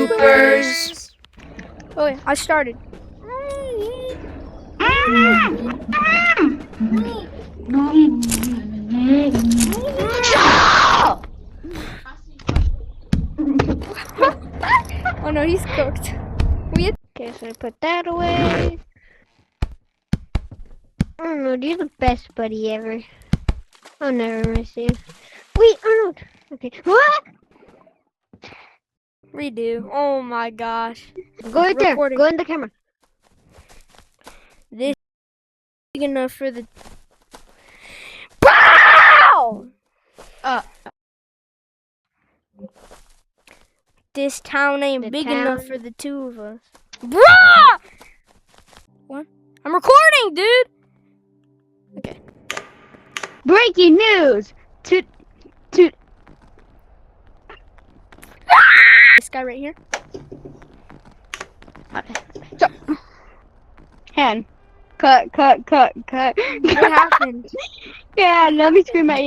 bloopers. Oh yeah, I started. Oh no, he's cooked. Okay, so I put that away. Arnold, you're the best buddy ever. I'll never miss you. Wait, Arnold. Okay. What? Redo. Oh my gosh. Go right there. Go in the camera. This is big enough for the. Pow! This town ain't big enough for the two of us. Bruh! What? I'm recording, dude! Okay. Breaking news! This guy right here. So, hand. Cut. What happened? Yeah, let me scream at you.